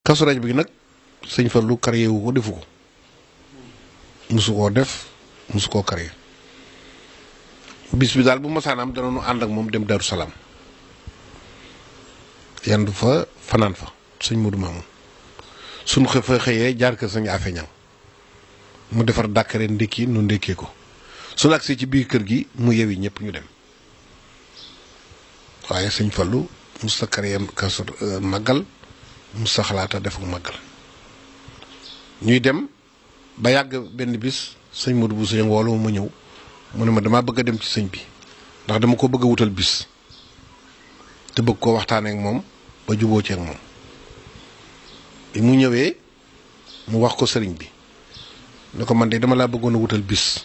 Kazu Rajab bi nag sëñ Fallu créé wu ko defu ko musu koo def musu koo créé bis bi daal bu masaanaam danoonu ànd ak moom dem Daaru Salaam yandu fa fanaan fa sëñ Modou Mamoun suñu fa xëyee jaar kër sëñ Afe Ñang mu defar dàkkare ndékki nu ndékkee ko su agsee ci biir kër gi mu yewi ñëpp ñu dem waaye sëñ Fallu musta créé kasu màggal musta xalaata def ko màggal ñuy dem ba yàgg benn bis sëñ Modou bu sëñ woolu ma ñëw mu ne ma damaa bëgg a dem ci sëñ bi ndax dama ko bëgg a wutal bis te bëgg koo waxtaanee ak moom ba juboo ci ak moom bi mu ñëwee mu wax ko sëriñ bi ne ko man de dama laa bëggoon a wutal bis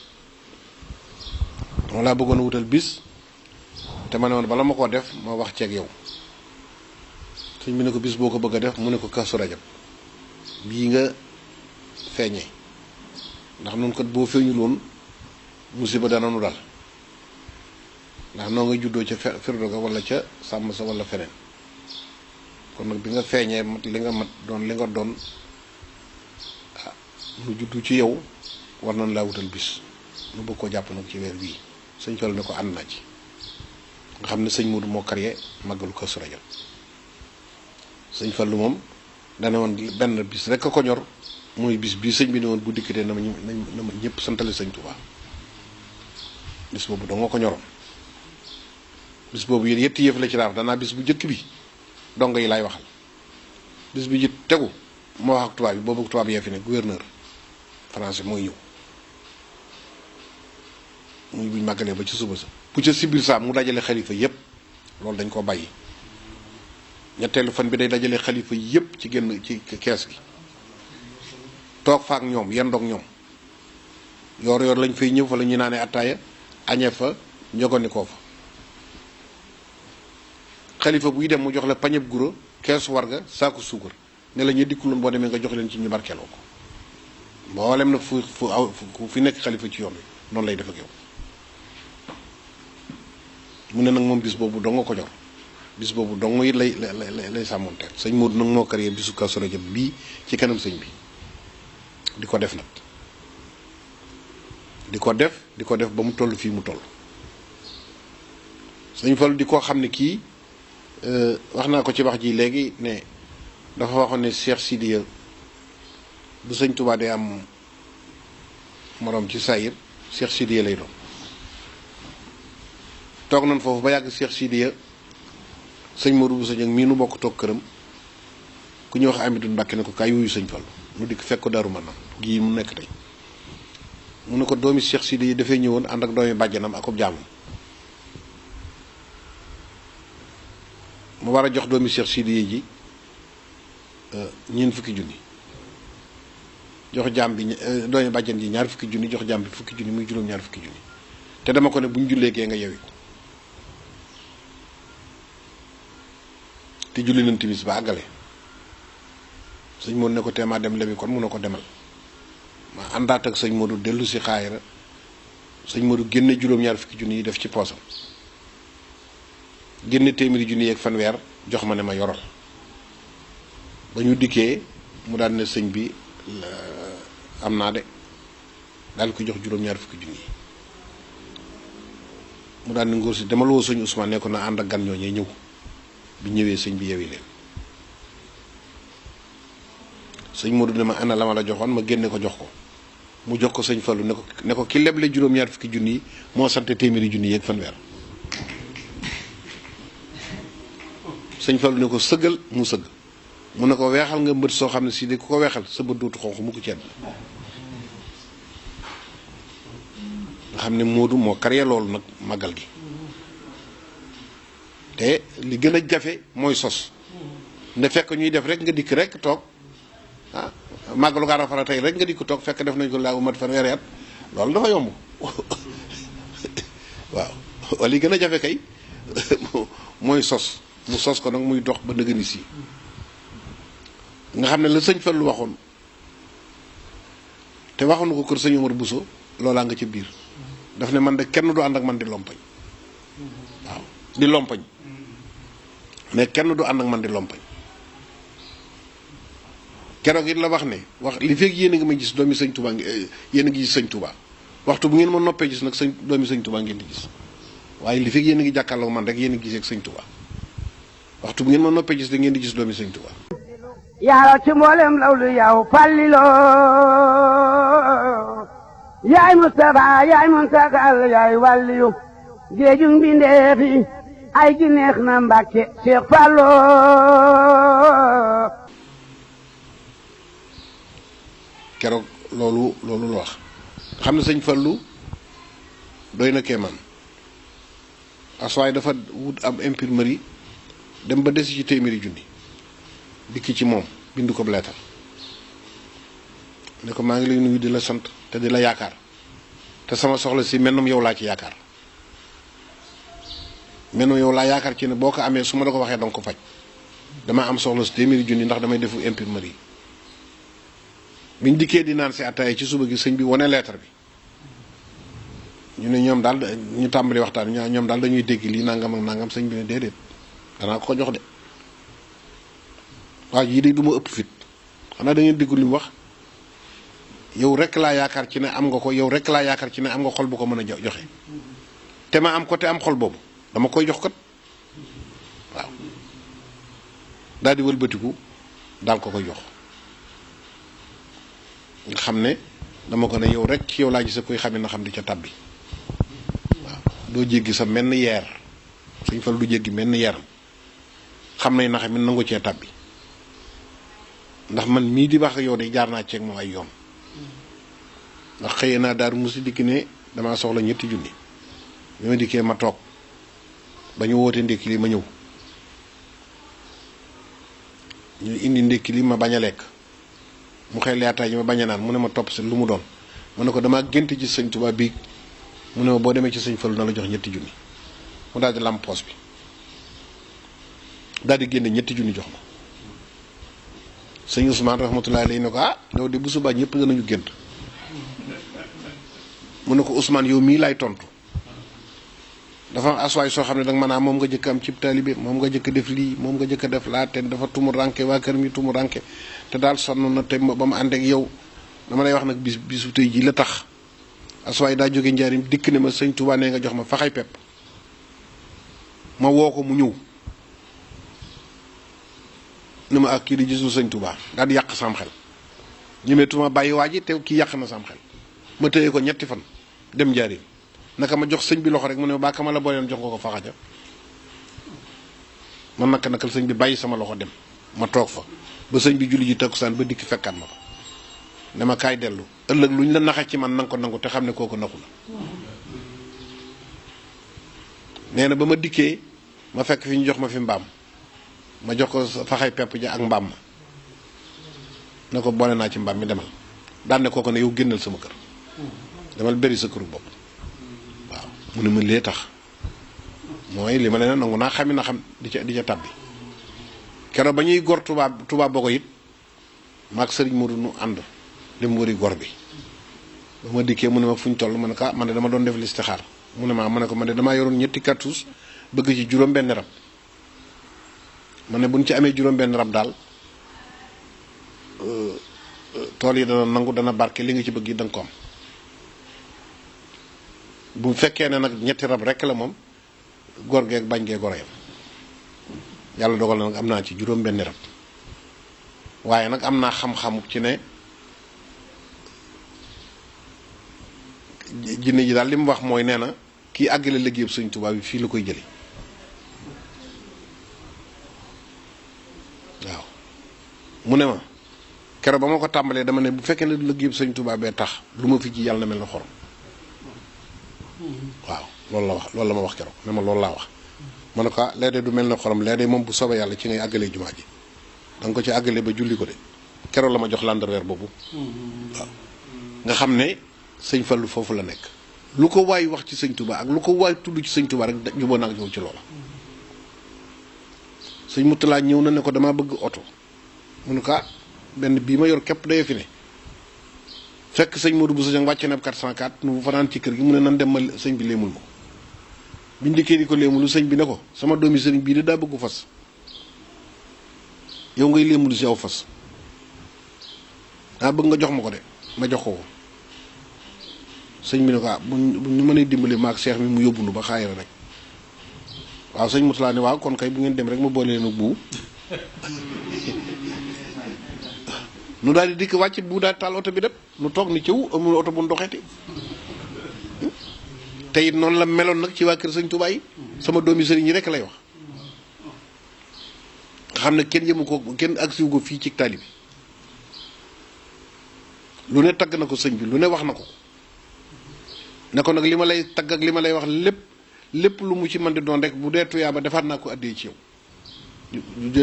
te ma ne woon bala ma koo def ma wax ceeg yow sëñ bi ne ko bis boo ko bëgg a def mu ne ko Kazu Rajab bii nga feeñee ndax noonu kat boo feeñul woon musiba dana nu dal ndax noo nga juddoo ca firdo ga wala ca sàmm sa wala feneen kon nag bi nga feeñee mat li nga mat doon li nga doon ah nu juddu ci yow war nañ laa wutal bis nu bëgg koo jàpp nag ci weer bii sëñ Fallu ne ko ànd naa ci nga xam ne sëñ Modou moo créé màggalu Kazu Rajab sëñ Fallu moom dane woon benn bis rek a ko ñor mooy bis bii sëñ bi ne woon bu dikkatee na ma ñëpp santale sëñ Tuubaa bis boobu danga ko ñoroon bis boobu yéen yetti yëf la ci raaf danaa bis bu njëkk bi dongo yi laay waxal bis bi ji tegu ma wax ak tubaab yi boobu tubaab yee fi ne gouverneur français mooy ñëw muy buñ màggalee ba ci suba sa bu ca sibir saa mu dajale xalifa yépp loolu dañ ko bàyyi ñetteelu fan bi day dajale xalifa yépp ci génn ci kees gi toog fa ak ñoom yendoog ñoom yoor yoor lañ fay ñëw fa la ñu naanee attaaya añee fa njogandikoo fa xalifa buy dem mu jox la pañeb guro keesu warga saaku suukar ne la ñu dikkuloon boo demee nga jox leen ci ñu barkeeloo ko mboolem nag fu fi nekk xalifa ci yoon wi noonu lay def ak yow mu ne nag moom bis boobu dong nga ko jor bis boobu dong it lay sàmmoonteel sëñ Modou nag moo créé bisu Kazu Rajab bii ci kanam sëñ bi di ko def nag di ko def ba mu toll fii mu toll sëñ Fallu di koo xam ne kii wax naa ko ci wax ji léegi ne dafa waxoon ne Cheikh Sidiya bu sëñ Tuubaa dee am moroom ci sayir Cheikh Sidiya lay doon toog nañ foofu ba yàgg Cheikh Sidiya sëñ Modou bu sëñ ak mii nu bokk toog këram ku ñuy wax Amidou Mbàkke ne ko kaay wuyu sëñ Fallu mu dikk fekk ko Daaru Manaan gii mu nekk tey mu ne ko doomi Cheikh Sidiya dafay ñëwoon ànd ak doomi bàjjanam ak jaamam mu war a jox doomi Cheikh Sidiya ji ñeent fukki junni jox jaam bi doomi bàjjan ji ñaar fukki junni jox jaam bi fukki junni muy juróom ñaar fukki junni te dama ko ne bu ñu jullee gee nga yewi ko te julli nañ timis ba àggale sëñ Modou ne ko teemaa dem lebi kon mun na ko demal ma àndaat ak sëñ Modou dellu si xaayira sëñ Modou génne juróom-ñaar fukki junni yi def ci poosam génne téeméeri junni yeeg fanweer jox ma ne ma yoral ba ñu dikkee mu daan ne sëñ bi am naa de daal ko jox juróom-ñaar fukki junni yi mu daan ne ngóor si demal woo sëñ Ousmane ne ko na ànd ak gan ñooñee ñëw bi ñëwee sëñ bi yewi leen sëñ Modou ne ma ana la ma la joxoon ma génne ko jox ko mu jox ko sëñ Fallu ne ko ki leble juróom-ñaar fukki junni yi moo sant téeméeri junni yeeg fanweer sëñ Fallu ne ko sëggal mu sëgg mu ne ko weexal nga mbët soo xam ne si de ku ko weexal sa bët dootu xonq mu ko ceeb nga xam ne Modou moo créé loolu nag màggal gi te li gën a jafe mooy sos ne fekk ñuy def rek nga dikk rek toog ah màggalu Gaara Fara tey rek nga dikk toog fekk def nañ ko laa mat fanweeri at loolu dafa yomb waaw li gën a jafe kay mooy sos mu sos ko nag muy dox ba nëgëni si nga xam ne la sëñ Fallu waxoon te waxoon ko kër sëñ Omar Bousso loolaa nga ci biir daf ne man de kenn du ànd ak man di lompañ waaw di lompañ mais kenn du ànd ak man di lompañ keroog it la wax ne wax li fekk yéen a ngi ma gis doomi sëñ Touba yéen a ngi gis sëñ Touba waxtu bu ngeen ma noppee gis nag doomi sëñ Touba ngeen di gis waaye li fekk yéen a ngi jàkkaarloo man rek yéen a ngi gisee ak sëñ Touba waxtu bu ngeen ma noppee gis da ngeen di gis doomi sëñ Touba. yaa ci mboolem lawlu yow Fallilo yaay Mustafa yaay Muntakal yaay wàlliyu géejug mbindeefi ay gi neex na Mbàkke Cheikh Fallo. keroog loolu la wax xam ne sëñ Fallu doy na kéemaan aswaay dafa wut ab imprimerie dem ba desi ci téeméeri junni dikk ci moom bind ko leetar ne ko maa ngi lay nuyu di la sant te di la yaakaar te sama soxla si mennum yow laa ci yaakaar mennum yow laa yaakaar ci ne boo ko amee su ma la ko waxee danga ko faj dama am soxla si téeméeri junni ndax damay defu imprimerie biñ dikkee di naan si ataaya ci suba gi sëñ bi wane leetar bi ñu ne ñoom daal ñu tàmbali waxtaan ñoom daal dañuy dégg lii nangam ak nangam sëñ bi ne déedéet danaa ko jox de waaw yii de du ma ëpp fit xanaa da ngeen déggu li mu wax yow rek laa yaakaar ci ne am nga ko yow rek laa yaakaar ci ne am nga xol bu ko mën a joxe te ma am ko te am xol boobu dama koy jox kat waaw daal di wëlbatiku daal ko koy jox nga xam ne dama ko ne yow rek ci yow laa gis koy xamee na xam di ca tabbi waaw doo jéggi sa menn yeer suñ fal du jéggi menn yeeram xam nañ na xam ne nangu cee tabbi ndax man mii di wax yow de jaar naa ceeg moom ay yoon ndax xëyee naa Daaru Musi dikki ne damaa soxla ñetti junni bi ma dikkee ma toog ba ñu woote ndékki li ma ñëw ñu indi ndékki li ma bañ a lekk mu xëy leetaay yi ma bañ a naan mu ne ma topp si lu mu doon mu ne ko damaa gént ci sëñ Tuubaa bii mu ne ma boo demee ci sëñ Fallu na la jox ñetti junni mu daal di lamp poos bi daal di génne ñetti junni jox ma sëñ Ousmane rahmatullahi alayhi ne ko ah yow de bu subaa ñëpp danañu gént mu ne ko Ousmane yow mii laay tontu dafa am aswaay soo xam ne danga maanaam moom nga jëkk am cib taalibe moom nga jëkk def lii moom nga jëkk def laa te dafa tumu ranke waa kër mi tumu ranke te daal sonn na te ba mu ànd ak yow dama lay wax nag bisu tey ji la tax aswaay daa jóge njaarim dikk ne ma sëñ Touba nee nga jox ma faxay pepp ma woo ko mu ñëw ne ma ak kii di gisul sëñ Touba daal di yàq sam xel ñemeetuma bàyyi waa ji te kii yàq na sam xel ma tëye ko ñetti fan dem njaarim naka ma jox sëñ bi loxo rek mu ne ba ka ma la booleen jox nga ko faxaja man nakal sëñ bi bàyyi sama loxo dem ma toog fa ba sëñ bi julli ji takkusaan ba dikk fekkaat ma fa ne ma kaay dellu ëllëg lu ñu la naxe ci man nanga ko nangu te xam ne kooku naxu la nee na ba ma dikkee ma fekk fi ñu jox ma fi mbaam ma jox ko faxay pepp ja ak mbaam ma ne ko boole naa ci mbaam mi demal daan ne kooku ne yow génnal sama kër demal bëri sa këru bopp waaw mu ne ma lee tax mooy li ma leen nangu naa xami na xam di ca tabbi keroog ba ñuy gor tubaab bogo it maag sëriñ Modou nu ànd dem wëri gor bi ba ma dikkee mu ne ma fu ñu toll ma ne ko man de dama doon def listixaar mu ne ma ne ko man de damaa yoroon ñetti cartouche bëgg ci juróom-benn rab ma ne buñ ci amee juróom-benn rab daal tool yi dana nangu dana barke li nga ci bëgg yi danga ko am bu fekkee ne nag ñetti rab rekk la moom góor geeg bañ gee goro yam yàlla dogal na nag am naa ci juróom-benn rab waaye nag am naa xam-xamu ci ne jinne ji daal li mu wax mooy nee na kii àggale liggéeyam Sëñ Tuubaa bi fii la koy jële waaw mu ne ma keroog ba ma ko tàmbalee dama ne bu fekkee ne liggéeyam Sëñ Tuubaa bee tax lu ma fi ji yàlla na mel na xorom waaw loolu la wax loolu la ma wax keroog ne ma loolu laa wax ma ne ko léeg-léeg du mel ne xorom léeg-léeg moom bu soobee yàlla ci ngay àggalee jumaa ji danga ko ci àggalee ba julli ko de keroog la ma jox landerweer boobu waaw nga xam ne sëñ Fallu foofu la nekk lu ko waay wax ci sëñ Touba ak lu ko waay tudd ci sëñ Touba rek juboo naa yow ci loola sëñ Muttalaa ñëw na ne ko damaa bëgg oto mu ne ko benn bii ma yor képp day fi ne fekk sëñ Modou bu sëñ wàcce na 404 nu fanaan ci kër gi mu ne nan dem ma sëñ bi léemul ma ko biñ dikkee di ko léemulu sëñ bi ne ko sama doomi sëriñ bii de daa bëggu fas yow ngay léemulu si aw fas bëgg nga jox ma ko de ma jox ko sëñ bi ne ko bu ñu mënee dimbali maag seex mi mu yóbbu nu ba xaayira rek waaw sëñ Moussa ne waaw kon kay bu ngeen dem rek ma boole leen ak bu nu daal di dikk wàcc bu daal taal oto bi dem nu toog ni ciw amul oto bu ndoxeeti te it noonu la meloon nag ci waa kër sëñ Touba yi sama doomi sëriñ yi rek lay wax nga xam ne kenn yëmu ko kenn agsiwu ko fii ci taali bi lu ne tagg na ko sëñ bi lu ne wax na ko ne ko nag li ma lay tagg ak li ma lay wax lépp lu mu ci mën di doon rek bu dee tuyaaba defaat naa ko addee ci yow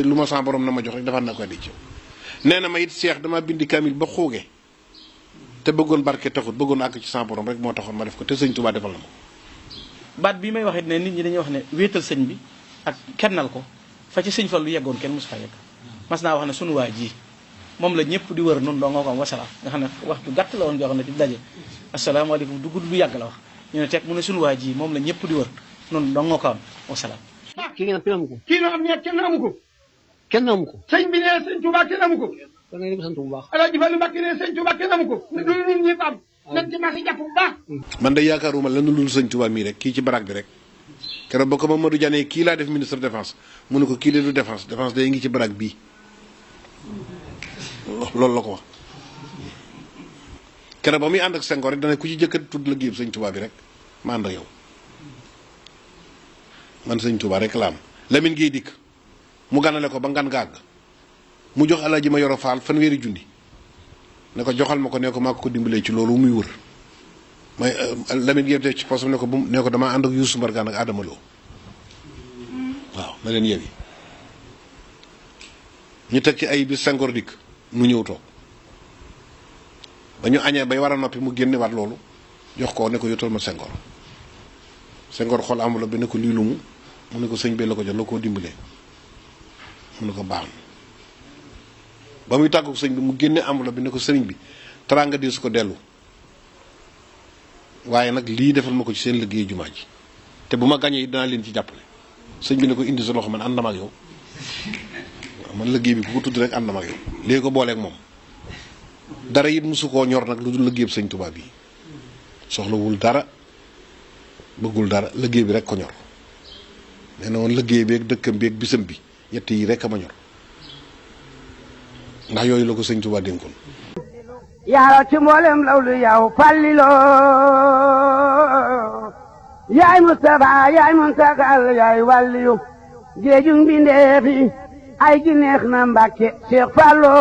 lu ma sama borom na ma jox rek defaat naa ko addee ci yow nee na ma it seex dama bindi kaamil ba xooge te bëggoon barke taxut bëggoon àgg ci sama borom rek moo taxoon ma def ko te sëñ Touba defal na ma baat bii may wax it ne nit ñi dañuy wax ne wéetal sëñ bi ak kennal ko fa ci sëñ Fallu yeggoon kenn mosu faa yegg mas naa wax ne sunu waa ji moom la ñëpp di wër noonu doo nga ko am wasalaam nga xam ne wax ju gàtt la woon joo xam ne di daje asalaamaaleykum du gudd du yàgg la wax ñu ne teg mu ne sunu waa ji moom la ñëpp di wër noonu doo nga ko am wasalaam kii ngeen kenn amu ko kii nga xam ne kenn amu ko kenn amu ko sëñ bi ne sëñ Touba kenn amu ko da ngay dem sant bu baax Alaaji Fallu Mbàkke ne sëñ Touba kenn amu ko loolu ñun ñëpp am nañ ci masi jàpp bu baax man de yaakaaruma lenn lu sëñ Touba mii rek kii ci baraag bi rek keroog ba ko Mamadou Diané kii laa def ministre défense mu ne ko kii de du défense day ngi ci baraag bii loolu la ko wax keroog ba muy ànd ak Senghor rek dana ku ci jëkkat tudd la géeb sëñ Touba bi rek ma ànd ak yow man sëñ Touba rek la am Lamine Gueye dikk mu ganale ko ba ngan gàgg mu jox Alaaji ma yoro faal fanweeri junni ne ko joxal ma ko ne ko maa ko dimbalee ci loolu muy wër may Lamine Gueye te ci posam ne ko bu ne ko damaa ànd ak Youssou Mbargane ak Adama Lo waaw na leen yewi ñu teg ci ay bis Senghor dikk mu ñëw toog ba ñu añee bay war a noppi mu génne waat loolu jox ko ne ko yotal ma Senghor xool enveloppe bi ne ko lii lu mu ne ko sëñ bi la ko jox la koo dimbalee mu ne ko baax na ba muy tàggu sëñ bi mu génne enveloppe bi ne ko sëriñ bi teraanga di su ko dellu waaye nag lii defal ma ko ci seen liggéey jumaa ji te bu ma gañee danaa leen ci jàppale sëñ bi ne ko indi sa loxo man ànd na ma ak yow man liggéey bi ku ko tudd rek ànd na ma ak yow léegi ko booleeg moom dara it mosu koo ñor nag lu dul liggéey sëñ Touba bi soxlawul dara bëggul dara liggéey bi rek ko ñor nee na woon liggéey bi ak dëkkam bi ak bisam bi ñett yi rek a ma ñor ndax yooyu la ko sëñ Touba dénkoon yaaro ci mboolem lawlu yow Fallilo yaay Mustafa yaay Muntakal yaay wàlliyu géejug mbindeef yi ay gi neex na Mbàkke Cheikh Fallo